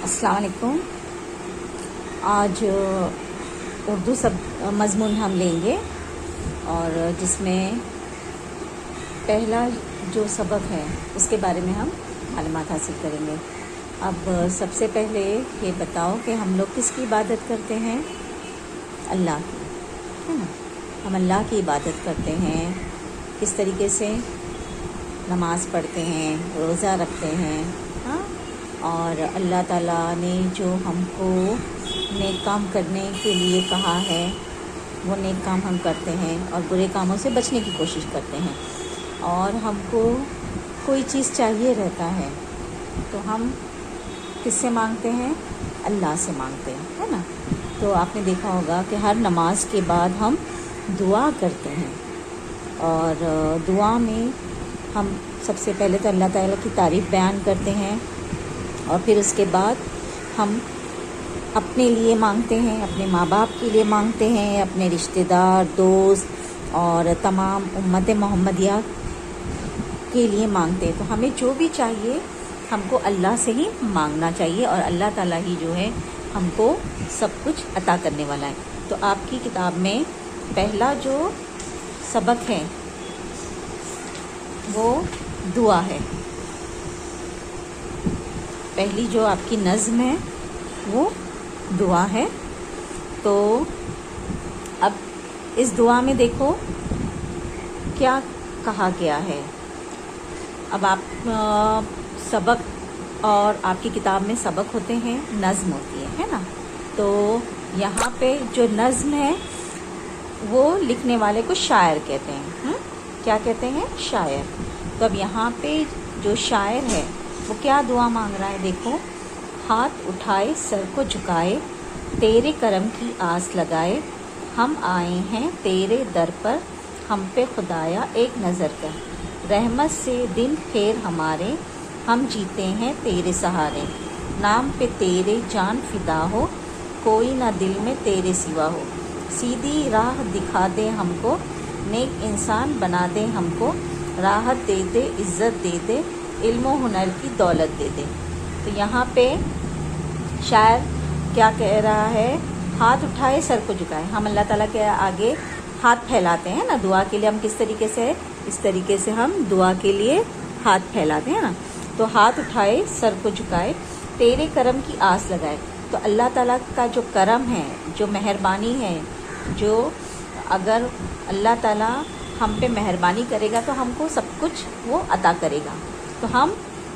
السلام علیکم۔ آج اردو مضمون ہم لیں گے اور جس میں پہلا جو سبق ہے اس کے بارے میں ہم معلومات حاصل کریں گے۔ اب سب سے پہلے یہ بتاؤ کہ ہم لوگ کس کی عبادت کرتے ہیں؟ اللہ کی، ہے نا؟ ہم اللہ کی عبادت کرتے ہیں۔ کس طریقے سے؟ نماز پڑھتے ہیں، روزہ رکھتے ہیں، ہاں، اور اللہ تعالیٰ نے جو ہم کو نیک کام کرنے کے لیے کہا ہے وہ نیک کام ہم کرتے ہیں اور برے کاموں سے بچنے کی کوشش کرتے ہیں۔ اور ہم کو کوئی چیز چاہیے رہتا ہے تو ہم کس سے مانگتے ہیں؟ اللہ سے مانگتے ہیں، ہے نا؟ تو آپ نے دیکھا ہوگا کہ ہر نماز کے بعد ہم دعا کرتے ہیں، اور دعا میں ہم سب سے پہلے تو اللہ تعالیٰ کی تعریف بیان کرتے ہیں، اور پھر اس کے بعد ہم اپنے لیے مانگتے ہیں، اپنے ماں باپ کے لیے مانگتے ہیں، اپنے رشتہ دار، دوست اور تمام امت محمدیہ کے لیے مانگتے ہیں۔ تو ہمیں جو بھی چاہیے ہم کو اللہ سے ہی مانگنا چاہیے، اور اللہ تعالیٰ ہی جو ہے ہم کو سب کچھ عطا کرنے والا ہے۔ تو آپ کی کتاب میں پہلا جو سبق ہے وہ دعا ہے۔ پہلی جو آپ کی نظم ہے وہ دعا ہے۔ تو اب اس دعا میں دیکھو کیا کہا گیا ہے۔ اب آپ سبق اور آپ کی کتاب میں سبق ہوتے ہیں، نظم ہوتی ہے نا؟ تو یہاں پہ جو نظم ہے وہ لکھنے والے کو شاعر کہتے ہیں۔ کیا کہتے ہیں؟ شاعر۔ تو اب یہاں پہ جو شاعر ہے وہ کیا دعا مانگ رہا ہے؟ دیکھو، ہاتھ اٹھائے سر کو جھکائے، تیرے کرم کی آس لگائے، ہم آئے ہیں تیرے در پر، ہم پہ خدایا ایک نظر کر، رحمت سے دن پھیر ہمارے، ہم جیتے ہیں تیرے سہارے، نام پہ تیرے جان فدا ہو، کوئی نہ دل میں تیرے سوا ہو، سیدھی راہ دکھا دے ہم کو، نیک انسان بنا دے ہم کو، راحت دے دے، عزت دے دے، علم و ہنر کی دولت دے دے۔ تو یہاں پہ شاعر کیا کہہ رہا ہے؟ ہاتھ اٹھائے سر کو جھکائے۔ ہم اللہ تعالیٰ کے آگے ہاتھ پھیلاتے ہیں نا دعا کے لیے۔ ہم کس طریقے سے؟ اس طریقے سے ہم دعا کے لیے ہاتھ پھیلاتے ہیں نا۔ تو ہاتھ اٹھائے سر کو جھکائے، تیرے کرم کی آس لگائے۔ تو اللہ تعالیٰ کا جو کرم ہے، جو مہربانی ہے، جو اگر اللہ تعالیٰ ہم پہ مہربانی کرے گا تو ہم کو سب کچھ وہ عطا کرے گا۔ تو ہم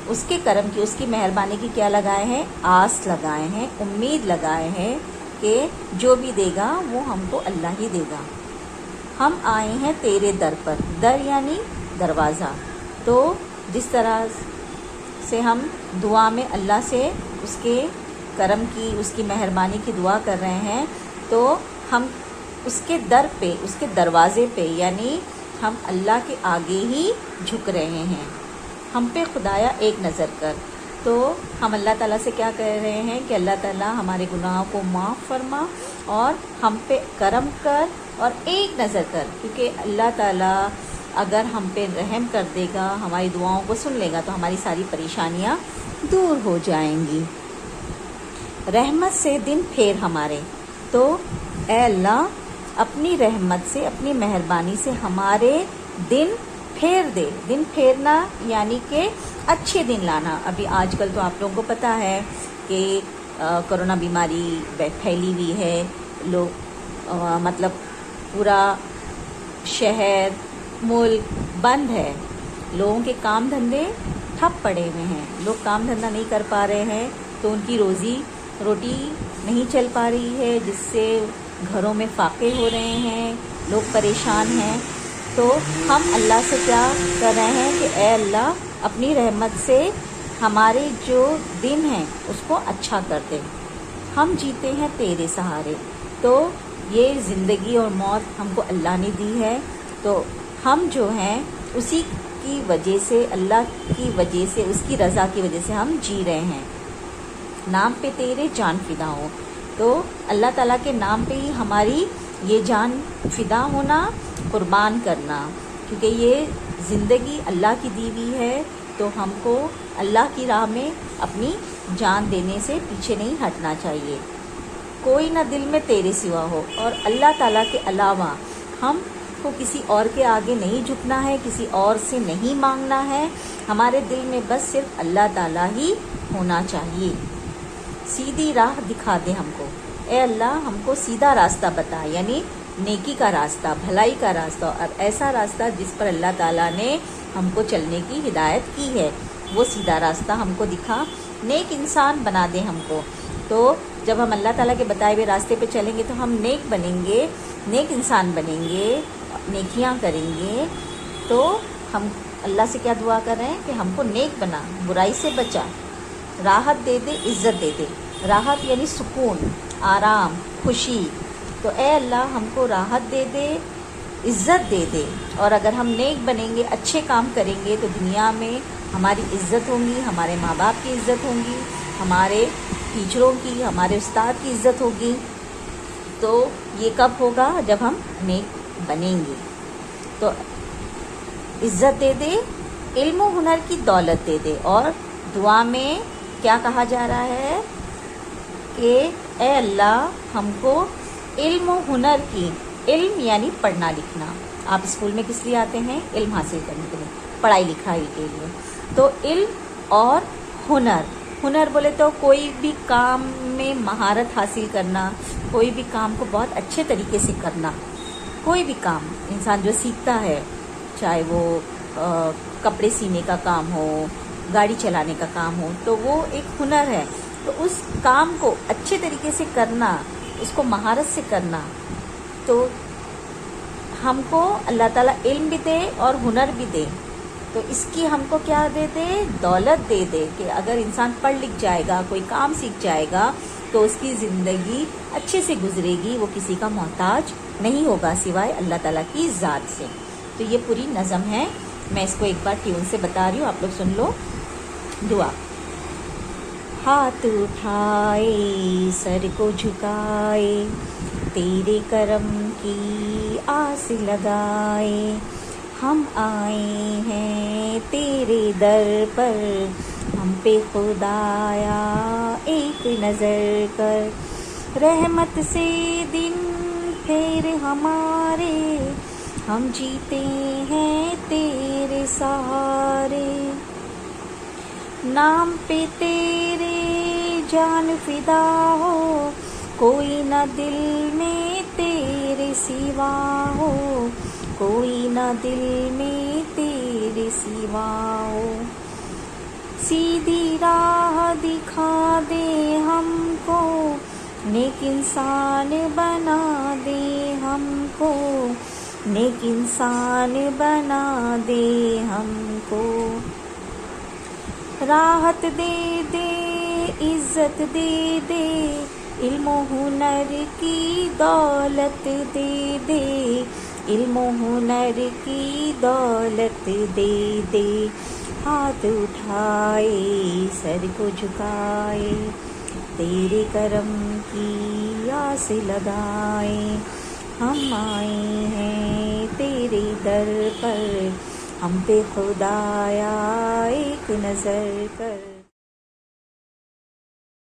اس کے کرم کی، اس کی مہربانی کی کیا لگائے ہیں؟ آس لگائے ہیں، امید لگائے ہیں کہ جو بھی دے گا وہ ہم کو اللہ ہی دے گا۔ ہم آئے ہیں تیرے در پر، در یعنی دروازہ۔ تو جس طرح سے ہم دعا میں اللہ سے اس کے کرم کی، اس کی مہربانی کی دعا کر رہے ہیں، تو ہم اس کے در پہ، اس کے دروازے پہ، یعنی ہم اللہ کے آگے ہی جھک رہے ہیں، ہم پہ خدایا ایک نظر کر۔ تو ہم اللہ تعالیٰ سے کیا کہہ رہے ہیں کہ اللہ تعالیٰ ہمارے گناہوں کو معاف فرما اور ہم پہ کرم کر اور ایک نظر کر، کیونکہ اللہ تعالیٰ اگر ہم پہ رحم کر دے گا، ہماری دعاؤں کو سن لے گا تو ہماری ساری پریشانیاں دور ہو جائیں گی۔ رحمت سے دن پھیر ہمارے۔ تو اے اللہ اپنی رحمت سے، اپنی مہربانی سے ہمارے دن پھیر دے۔ دن پھیرنا یعنی کہ اچھے دن لانا۔ ابھی آج کل تو آپ لوگوں کو پتہ ہے کہ کرونا بیماری پھیلی ہوئی ہے، لوگ مطلب پورا شہر، ملک بند ہے، لوگوں کے کام دھندے ٹھپ پڑے ہوئے ہیں، لوگ کام دھندہ نہیں کر پا رہے ہیں، تو ان کی روزی روٹی نہیں چل پا رہی ہے، جس سے گھروں میں فاقے ہو رہے ہیں، لوگ پریشان ہیں۔ تو ہم اللہ سے کیا کر رہے ہیں کہ اے اللہ اپنی رحمت سے ہمارے جو دن ہیں اس کو اچھا کر دے، ہم جیتے ہیں تیرے سہارے۔ تو یہ زندگی اور موت ہم کو اللہ نے دی ہے، تو ہم جو ہیں اسی کی وجہ سے، اللہ کی وجہ سے، اس کی رضا کی وجہ سے ہم جی رہے ہیں۔ نام پہ تیرے جان فدا ہو۔ تو اللہ تعالیٰ کے نام پہ ہی ہماری یہ جان فدا ہونا، قربان کرنا، کیونکہ یہ زندگی اللہ کی دی ہوئی ہے، تو ہم کو اللہ کی راہ میں اپنی جان دینے سے پیچھے نہیں ہٹنا چاہیے. کوئی نہ دل میں تیرے سوا ہو, اور اللہ تعالیٰ کے علاوہ ہم کو کسی اور کے آگے نہیں جھکنا ہے, کسی اور سے نہیں مانگنا ہے. ہمارے دل میں بس صرف اللہ تعالیٰ ہی ہونا چاہیے. سیدھی راہ دکھا دے ہم کو, اے اللہ ہم کو سیدھا راستہ بتا, یعنی نیکی کا راستہ, بھلائی کا راستہ, اور ایسا راستہ جس پر اللہ تعالیٰ نے ہم کو چلنے کی ہدایت کی ہے, وہ سیدھا راستہ ہم کو دکھا. نیک انسان بنا دے ہم کو. تو جب ہم اللہ تعالیٰ کے بتائے ہوئے راستے پہ چلیں گے تو ہم نیک بنیں گے, نیک انسان بنیں گے, نیکیاں کریں گے. تو ہم اللہ سے کیا دعا کر رہے ہیں کہ ہم کو نیک بنا, برائی سے بچا, راحت دے دے, عزت دے دے. راحت یعنی سکون, آرام, خوشی. تو اے اللہ ہم کو راحت دے دے, عزت دے دے. اور اگر ہم نیک بنیں گے, اچھے کام کریں گے تو دنیا میں ہماری عزت ہوگی, ہمارے ماں باپ کی عزت ہوگی, ہمارے ٹیچروں کی, ہمارے استاد کی عزت ہوگی. تو یہ کب ہوگا؟ جب ہم نیک بنیں گے. تو عزت دے دے, علم و ہنر کی دولت دے دے. اور دعا میں کیا کہا جا رہا ہے کہ اے اللہ ہم کو علم و ہنر کی, علم یعنی پڑھنا لکھنا. آپ اسکول میں کس لیے آتے ہیں؟ علم حاصل کرنے کے لیے, پڑھائی لکھائی کے لیے. تو علم اور ہنر. ہنر بولے تو کوئی بھی کام میں مہارت حاصل کرنا, کوئی بھی کام کو بہت اچھے طریقے سے کرنا. کوئی بھی کام انسان جو سیکھتا ہے, چاہے وہ کپڑے سینے کا کام ہو, گاڑی چلانے کا کام ہو, تو وہ ایک ہنر ہے. تو اس کام کو اچھے طریقے سے کرنا, اس کو مہارت سے کرنا. تو ہم کو اللہ تعالیٰ علم بھی دے اور ہنر بھی دے. تو اس کی ہم کو کیا دے دے؟ دولت دے دے کہ اگر انسان پڑھ لکھ جائے گا, کوئی کام سیکھ جائے گا, تو اس کی زندگی اچھے سے گزرے گی, وہ کسی کا محتاج نہیں ہوگا سوائے اللہ تعالیٰ کی ذات سے. تو یہ پوری نظم ہے, میں اس کو ایک بار ٹیون سے بتا رہی ہوں, آپ لوگ سن لو. دعا. ہاتھ اٹھائے سر کو جھکائے, تیرے کرم کی آس لگائے, ہم آئے ہیں تیرے در پر, ہم پہ خدایا ایک نظر کر, رحمت سے دن پھر ہمارے, ہم جیتے ہیں تیرے سہارے, نام پہ تیرے جان فدا ہو, کوئی نہ دل میں تیرے سوا ہو, کوئی نہ دل میں تیرے سوا ہو. سیدھی راہ دکھا دے ہم کو, نیک انسان بنا دے ہم کو, نیک انسان بنا دے ہم کو. راحت دے دے, عزت دے دے, علم و ہنر کی دولت دے دے, علم و ہنر کی دولت دے دے. ہاتھ اٹھائے سر کو جھکائے, تیرے کرم کی آس لگائے, ہم آئے ہیں تیرے در پر, ہم پہ خدایا ایک نظر کر.